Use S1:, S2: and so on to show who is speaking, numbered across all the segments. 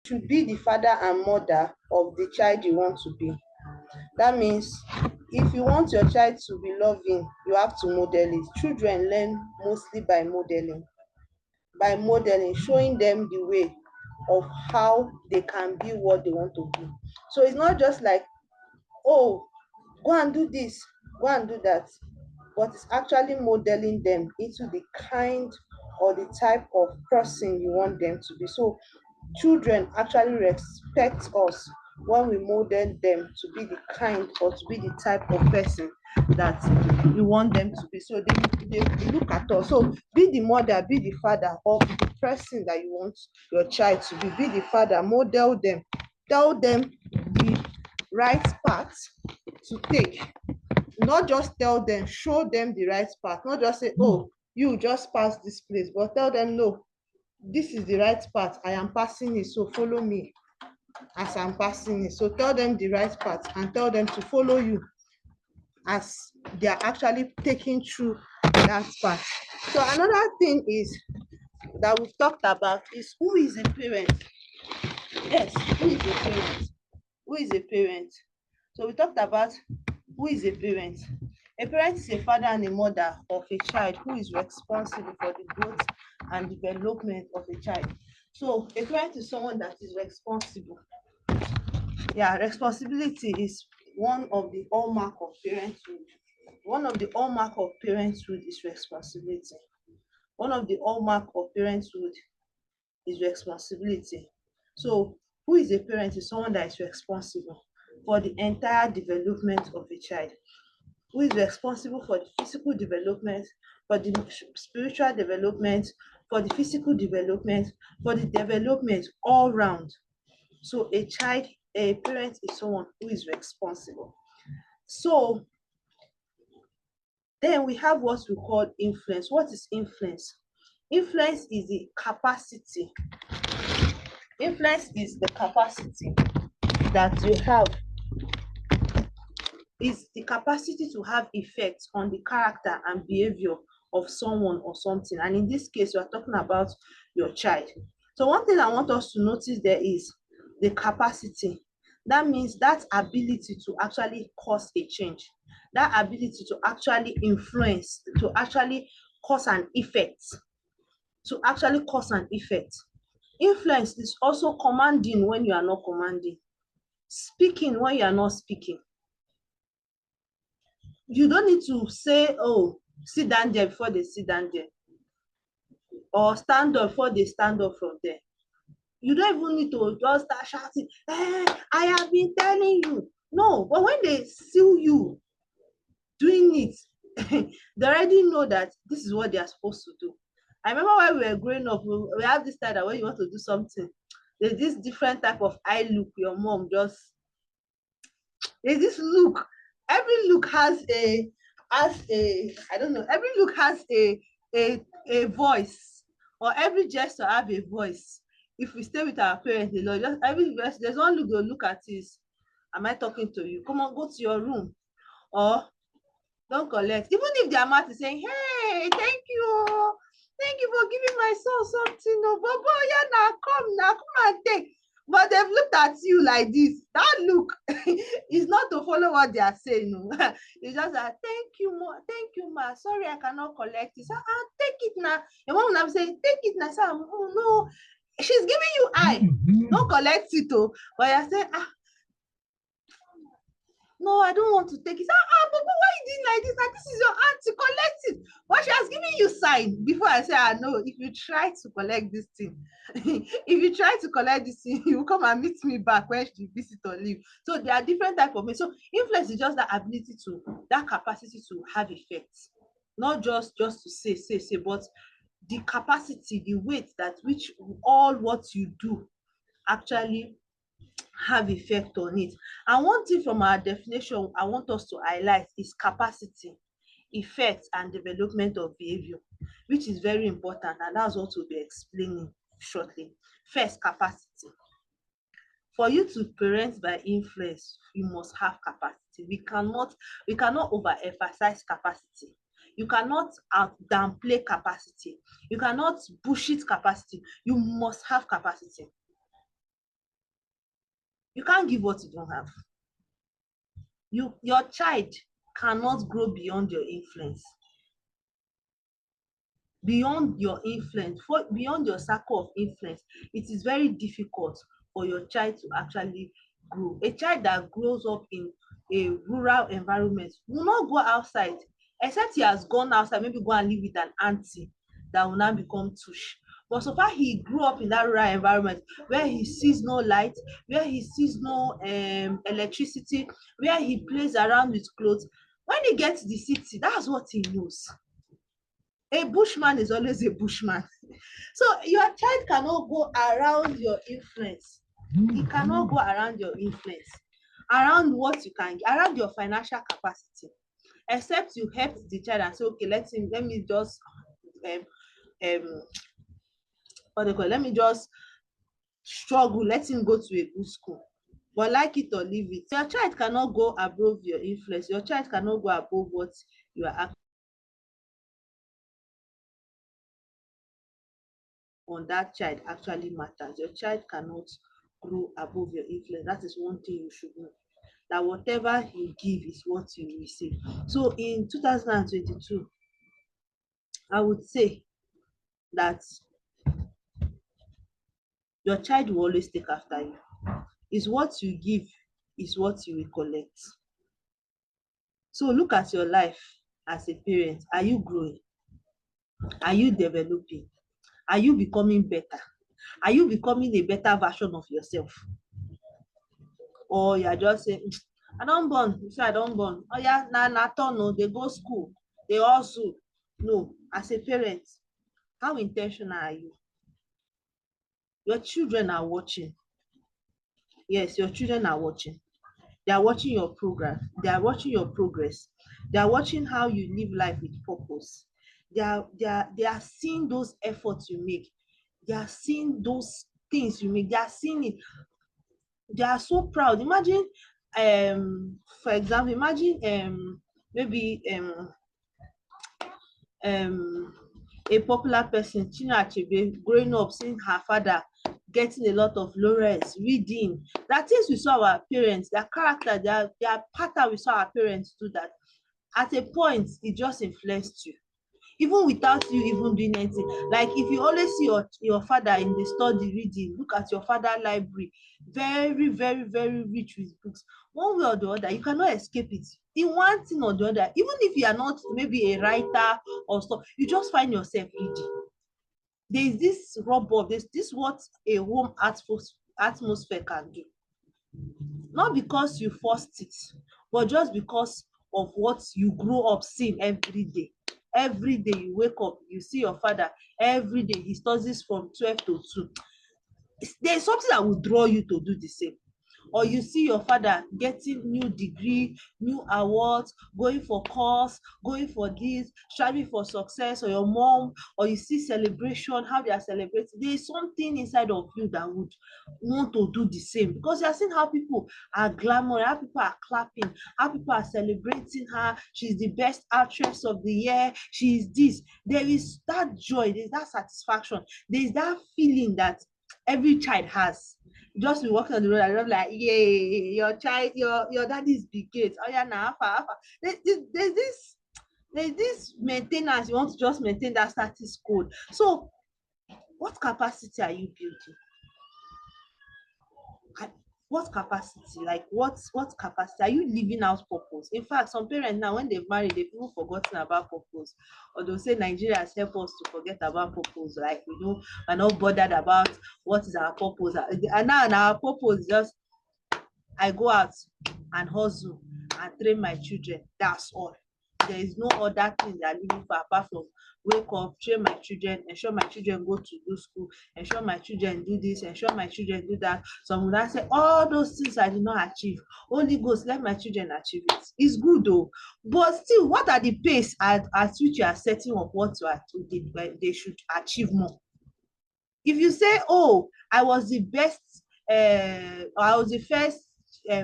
S1: should be the father and mother of the child you want to be. That means if you want your child to be loving, you have to model it. Children learn mostly by modeling, showing them the way of how they can be what they want to be. So it's not just like, oh, go and do this, go and do that, but it's actually modeling them into the kind or the type of person you want them to be. So children actually respect us when we model them to be the kind or to be the type of person that you want them to be. So they look at us. So be the mother, be the father of the person that you want your child to be. Be the father, model them, tell them the right path to take. Not just tell them, show them the right path. Not just say, oh, you just pass this place, but tell them, no, this is the right path. I am passing it, so follow me as I'm passing it. So tell them the right path and tell them to follow you as they are actually taking through that path. So another thing is that we've talked about is who is a parent. Yes, who is a parent? Who is a parent? So we talked about who is a parent. A parent is a father and a mother of a child who is responsible for the growth and development of a child. So a parent is someone that is responsible. Yeah, responsibility is one of the hallmark of parenthood. One of the hallmark of parenthood is responsibility. One of the hallmark of parenthood is responsibility. So who is a parent is someone that is responsible for the entire development of a child, who is responsible for the physical development, for the spiritual development, for the physical development, for the development all round. So a parent is someone who is responsible. So then we have what we call influence. What is influence? Influence is the capacity. Influence is the capacity that you have, is the capacity to have effects on the character and behavior of someone or something. And in this case, we are talking about your child. So one thing I want us to notice there is the capacity. That means that ability to actually cause a change, that ability to actually influence, to actually cause an effect, to actually cause an effect. Influence is also commanding when you are not commanding, speaking when you are not speaking. You don't need to say, oh, sit down there before they sit down there, or stand up before they stand up from there. You don't even need to just start shouting, I have been telling you. No, but when they see you doing it, they already know that this is what they are supposed to do. I remember when we were growing up, we have this time that when you want to do something, there's this different type of eye look your mom just, there's this look. Every look has a I don't know, every look has a voice, or every gesture have a voice. If we stay with our parents a lot, just every verse, there's one look they'll look at is, am I talking to you? Come on, go to your room. Or don't collect. Even if their mouth is saying, hey, thank you. Thank you for giving my son something. No, but boy, yeah, now come and take. But they've looked at you like this. That look is not to follow what they are saying. No. It's just that, thank you, ma. Sorry, I cannot collect it. So I'll take it now. Your mom will say, take it now. So, oh no, she's giving you eye. Don't collect it, oh. But you're saying, no, I don't want to take it. But why you doing like this? Like, this is your auntie, collect it. But she has given you sign before I say, no, if you try to collect this thing, if you try to collect this thing, you will come and meet me back when she visit or leave. So there are different types of me. So influence is just that ability to, that capacity to have effects. Not just to say, but the capacity, the weight that which all what you do actually have effect on it. And one thing from our definition I want us to highlight is capacity, effect, and development of behavior, which is very important, and that's what we'll be explaining shortly. First, capacity. For you to parent by influence, you must have capacity. We cannot overemphasize capacity. You cannot downplay capacity. You cannot bullshit capacity. You must have capacity. can't give what you don't have. Your child cannot grow beyond your influence. Beyond your influence, beyond your circle of influence, it is very difficult for your child to actually grow. A child that grows up in a rural environment will not go outside, except he has gone outside, maybe go and live with an auntie that will now become tush. But so far he grew up in that rural environment where he sees no light, where he sees no electricity, where he plays around with clothes. When he gets to the city, that's what he knows. A bushman is always a bushman. So your child cannot go around your influence. He cannot go around your influence, around what you can, around your financial capacity, except you help the child and say, okay, let me just what they call it, let me just struggle, let him go to a good school. But like it or leave it, your child cannot go above your influence. Your child cannot go above what you are actually on that child actually matters. Your child cannot grow above your influence. That is one thing you should know. That whatever you give is what you receive. So in 2022, I would say that your child will always take after you. Is what you give, is what you will collect. So look at your life as a parent. Are you growing? Are you developing? Are you becoming better? Are you becoming a better version of yourself? Or you are just saying, I don't born, you say I don't born. Oh yeah, na turn, no, they go school, they also. No, as a parent, how intentional are you? Your children are watching. Yes, your children are watching. They are watching your program. They are watching your progress. They are watching how you live life with purpose. They are seeing those efforts you make. They are seeing those things you make. They are seeing it. They are so proud. Imagine, for example, imagine maybe a popular person, Chinua Achebe, growing up seeing her father getting a lot of laurels, reading. That things we saw our parents, their character, their pattern we saw our parents do that. At a point, it just influenced you. Even without you even doing anything. Like if you always see your father in the study reading, look at your father library, very, very, very rich with books. One way or the other, you cannot escape it. In one thing or the other, even if you are not maybe a writer or stuff, you just find yourself reading. There's this rub-off, this what a home atmosphere can do. Not because you forced it, but just because of what you grow up seeing every day. Every day you wake up, you see your father. Every day he studies from 12 to 2. There's something that will draw you to do the same. Or you see your father getting new degree, new awards, going for course, going for this, striving for success, or your mom, or you see celebration, how they are celebrating. There is something inside of you that would want to do the same, because you are seeing how people are glamorous, how people are clapping, how people are celebrating her. She's the best actress of the year. She is this. There is that joy, there is that satisfaction, there is that feeling that every child has. Just be walking on the road and just like, yay, your child, your daddy's big gate. Oh yeah, now there's this maintenance. You want to just maintain that status quo. So what capacity are you building? What capacity? Like what capacity are you living out purpose? In fact, some parents now, when they've married, they've even forgotten about purpose. Or they'll say Nigeria has helped us to forget about purpose. Like we're not bothered about what is our purpose. And now our purpose is just, I go out and hustle and train my children. That's all. There is no other thing they are living for apart from wake up, train my children, ensure my children go to good school, ensure my children do this, ensure my children do that. Some would not say all those things I did not achieve. Holy Ghost, let my children achieve it. It's good though. But still, what are the pace at which you are setting up what they should achieve more? If you say, oh, I was the best, I was the first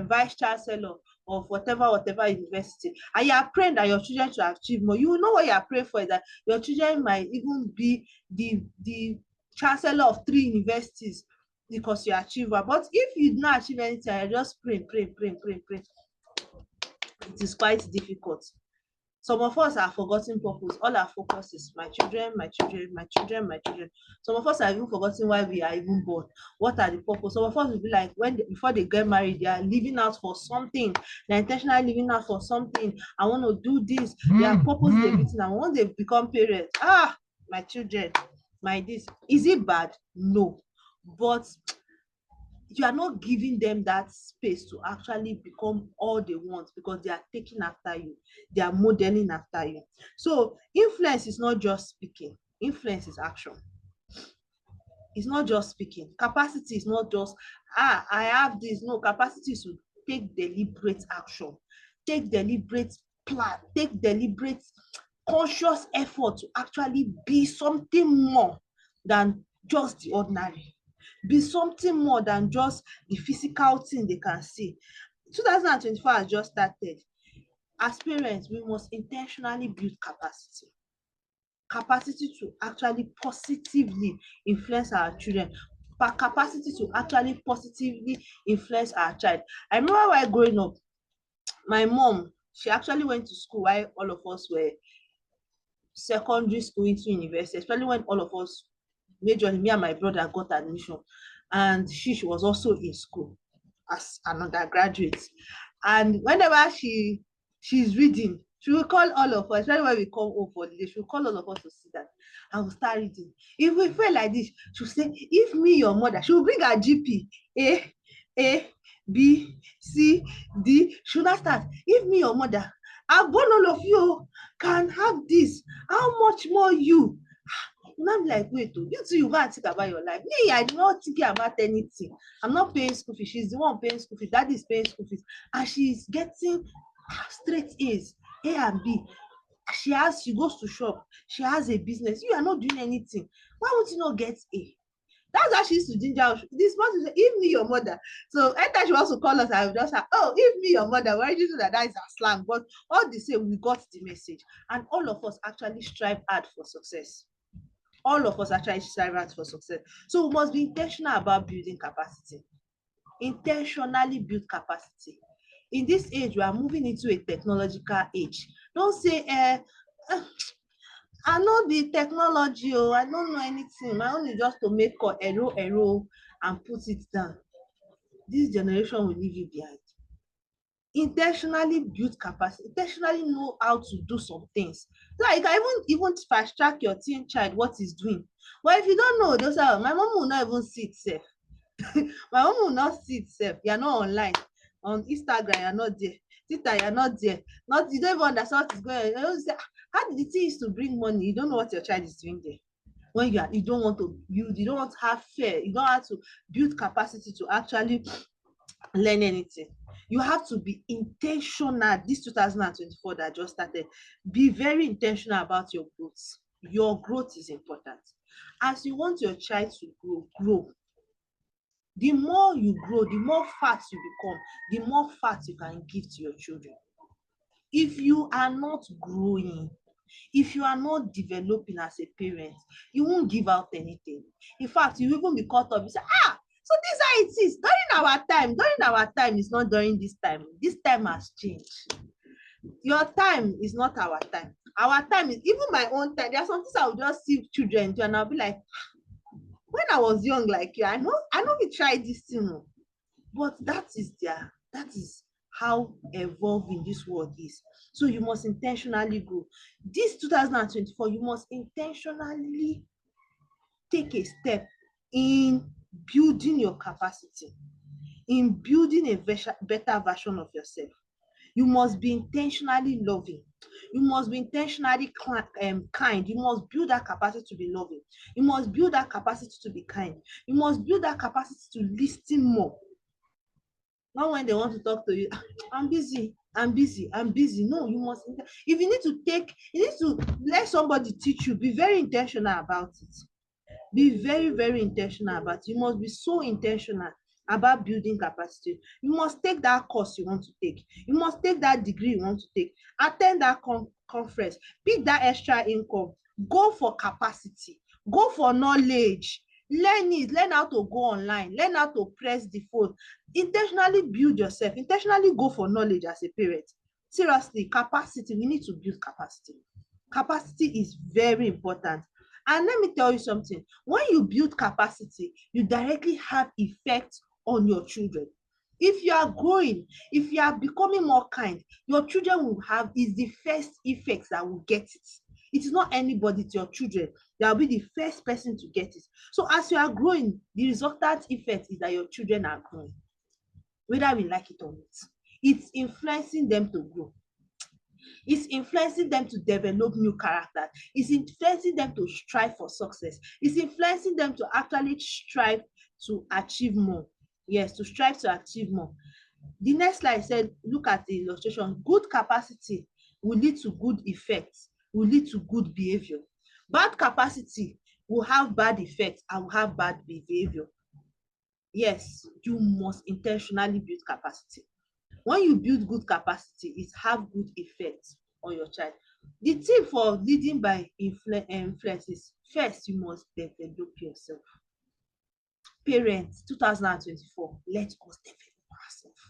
S1: vice chancellor of whatever university, and you are praying that your children should achieve more, you know what you are praying for is that your children might even be the chancellor of 3 universities. because you achieve well. But if you not achieve anything, you just pray, it is quite difficult. Some of us are forgotten purpose. All our focus is my children, my children, my children, my children. Some of us are even forgotten why we are even born. What are the purpose? Some of us will be like, before they get married, they are living out for something. They're intentionally living out for something. I want to do this. Their purpose is everything. And once they become parents, my children, my this. Is it bad? No. But you are not giving them that space to actually become all they want, because they are taking after you, they are modeling after you. So influence is not just speaking, influence is action. It's not just speaking. Capacity is not just I have this. No, capacity is to take deliberate action, take deliberate plan, take deliberate conscious effort to actually be something more than just the ordinary, be something more than just the physical thing they can see. 2024 has just started. As parents, we must intentionally build capacity to actually positively influence our children, capacity to actually positively influence our child. I remember while growing up, my mom, she actually went to school while all of us were secondary school into university, especially when all of us, majorly me and my brother, got admission, and she was also in school as an undergraduate. And whenever she's reading, she will call all of us, especially when we come home for the day, she will call all of us to sit down and we'll start reading. If we feel like this, she'll say, if me, your mother, she will bring her GP, A, B, C, D. She will not start. If me, your mother, I've born all of you can have this. How much more you? And I'm like, wait, you two, you go and think about your life. Me, I'm not thinking about anything. I'm not paying school fees. She's the one paying school fees. Daddy is paying school fees. And she's getting straight A's, A and B. She goes to shop. She has a business. You are not doing anything. Why would you not get A? That's why she used to ginger us. This one, if me, your mother. So anytime she wants to call us, I will just say, oh, if me, your mother. Why did you know that is our slang? But all the same, we got the message. And all of us actually strive hard for success. All of us actually strive hard for success. So we must be intentional about building capacity. Intentionally build capacity. In this age, we are moving into a technological age. Don't say, I know the technology, I don't know anything. My own is just to make call, error, and put it down. This generation will leave you behind. Intentionally build capacity, intentionally know how to do some things. So you can even fast track your teen child what he's doing. But if you don't know, those are my mom will not even see it safe. My mom will not see it safe. You're not online. On Instagram, you're not there. Twitter, you're not there. You don't even understand what is going on. You say, how did the thing is to bring money? You don't know what your child is doing there. When you don't want to build, you don't want to have fear, you don't have to build capacity to actually learn anything. You have to be intentional. This 2024 that just started, be very intentional about your growth. Your growth is important. As you want your child to grow. The more you grow, the more fat you become, the more fat you can give to your children. If you are not growing, if you are not developing as a parent, you won't give out anything. In fact, you even be caught up. You say, so this is how it is. During our time is not during this time. This time has changed. Your time is not our time. Our time is even my own time. There are some things I will just see children do, and I'll be like, when I was young like you, I know we tried this thing, but that is how evolving this world is. So you must intentionally grow. This 2024, you must intentionally take a step in building your capacity, in building a better version of yourself. You must be intentionally loving. You must be intentionally kind. You must build that capacity to be loving. You must build that capacity to be kind. You must build that capacity to listen more. Not when they want to talk to you, I'm busy. No, you must. If you need to let somebody teach you, be very intentional about it. Be very, very intentional about it. You must be so intentional about building capacity. You must take that course you want to take. You must take that degree you want to take. Attend that conference. Pick that extra income. Go for capacity. Go for knowledge. Learn it. Learn how to go online. Learn how to press the phone. Intentionally build yourself. Intentionally go for knowledge as a parent. Seriously, capacity. We need to build capacity. Capacity is very important. And let me tell you something. When you build capacity, you directly have effect on your children. If you are growing, if you are becoming more kind, your children will have is the first effects that will get it. It is not anybody, it's your children that will be the first person to get it. So as you are growing, the resultant effect is that your children are growing, whether we like it or not. It's influencing them to grow. It's influencing them to develop new character. It's influencing them to strive for success. It's influencing them to actually strive to achieve more. Yes, to strive to achieve more. The next slide said, look at the illustration. Good capacity will lead to good effects, will lead to good behavior. Bad capacity will have bad effects and will have bad behavior. Yes, you must intentionally build capacity. When you build good capacity, it have good effects on your child. The tip for leading by influence is, first, you must develop yourself. Parents, 2024, let us develop ourselves.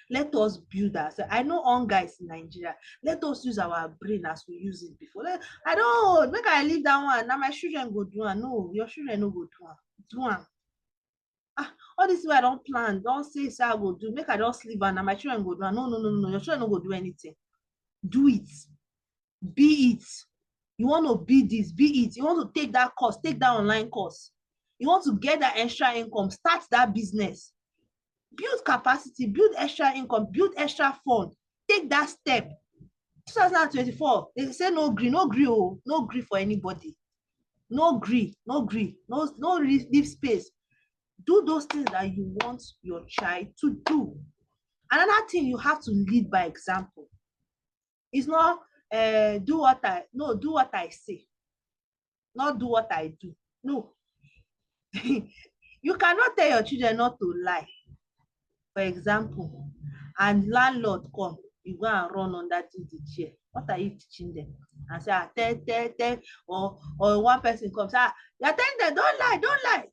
S1: Let us build ourselves. I know hunger is in Nigeria. Let us use our brain as we use it before. I don't make I leave that one. Now my children go do am. No, your children no go do am. Do am. All this way I don't plan. Don't say I go do. Make I just leave am. Now my children go do am. No. Your children no go do anything. Do it. Be it. You want to be this, be it. You want to take that course, take that online course. You want to get that extra income, start that business. Build capacity, build extra income, build extra fund. Take that step. 2024, they say no gree for anybody. No leave space. Do those things that you want your child to do. Another thing, you have to lead by example. It's not do what I say, not do what I do. No. You cannot tell your children not to lie, for example, and landlord come, you go and run under the chair. What are you teaching them? And say, tell, or one person comes, you're telling them, don't lie.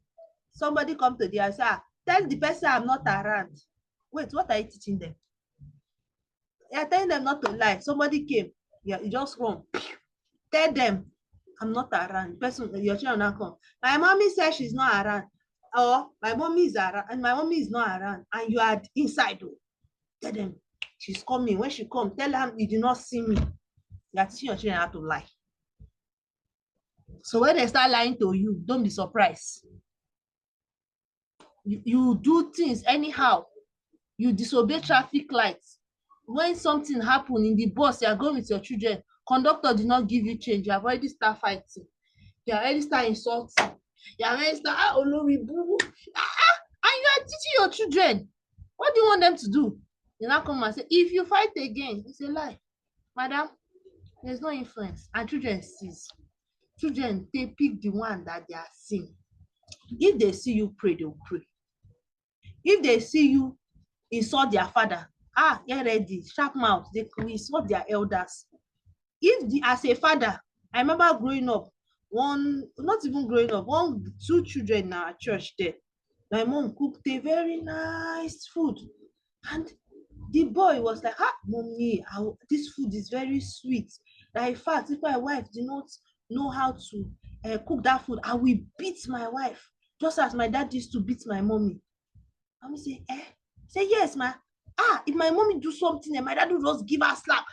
S1: Somebody come to the house, tell the person I'm not around. Wait, what are you teaching them? You're telling them not to lie. Somebody came, you just run. Tell them, I'm not around. Person, your children now come. My mommy says she's not around. Or my mommy is around and my mommy is not around. And you are inside. Tell them she's coming. When she comes, tell her you did not see me. You are teaching your children how to lie. So when they start lying to you, don't be surprised. You do things anyhow. You disobey traffic lights. When something happen in the bus, you are going with your children, conductor did not give you change, you have already start fighting. You already start insulting. You already start olori boo. And you are teaching your children. What do you want them to do? They now come and say, if you fight again, it's a lie. Madam, there's no influence. And children sees. Children, they pick the one that they are seeing. If they see you pray, they'll pray. If they see you insult their father, get ready, sharp mouth, they will insult their elders. As a father, I remember growing up, two children in our church there. My mom cooked a very nice food. And the boy was like, mommy, this food is very sweet. That in fact, if my wife did not know how to cook that food, I will beat my wife, just as my dad used to beat my mommy. Mommy say, say yes, ma. If my mommy do something and my dad will just give her slap,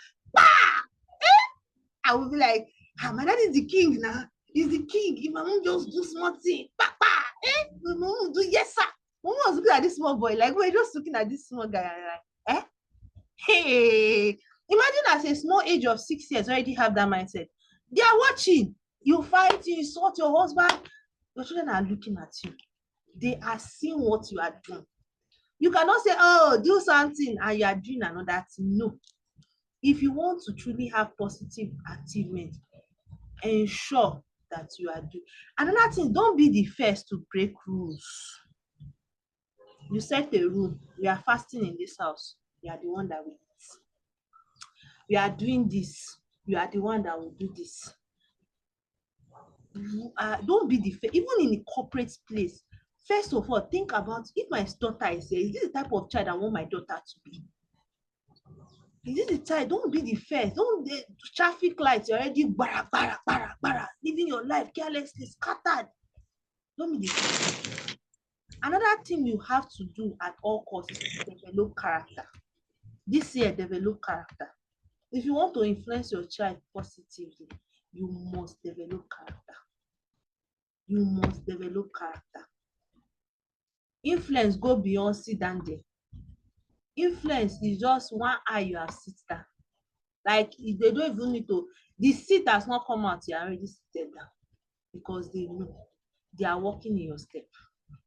S1: I will be like, my dad is the king now. He's the king. If my mom just do small thing, my mom will do yes, sir. Mom was looking at this small boy, like we're just looking at this small guy, like, hey. Imagine at a small age of 6 years, already have that mindset. They are watching. You fight, you insult your husband. Your children are looking at you. They are seeing what you are doing. You cannot say, do something and you are doing another thing. No. If you want to truly have positive achievement, ensure that you are doing. Another thing, don't be the first to break rules. You set a rule. We are fasting in this house. You are the one that will eat. We are doing this. You are the one that will do this.
S2: don't be the even in a corporate place. First of all, think about, if my daughter is here, is this the type of child I want my daughter to be? Is this the type? Don't be the first. Don't the traffic lights, you're already bara bara bara bara, living your life carelessly, scattered. Don't be the first. Another thing you have to do at all costs is to develop character. This year, develop character. If you want to influence your child positively, you must develop character. You must develop character. Influence go beyond sit down there. Influence is just one eye you have sit down. Like they don't even need to, the seat has not come out, you are already seated down, because they know they are walking in your step.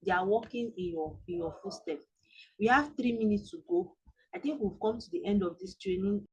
S2: They are walking in your footstep. We have 3 minutes to go. I think we've come to the end of this training.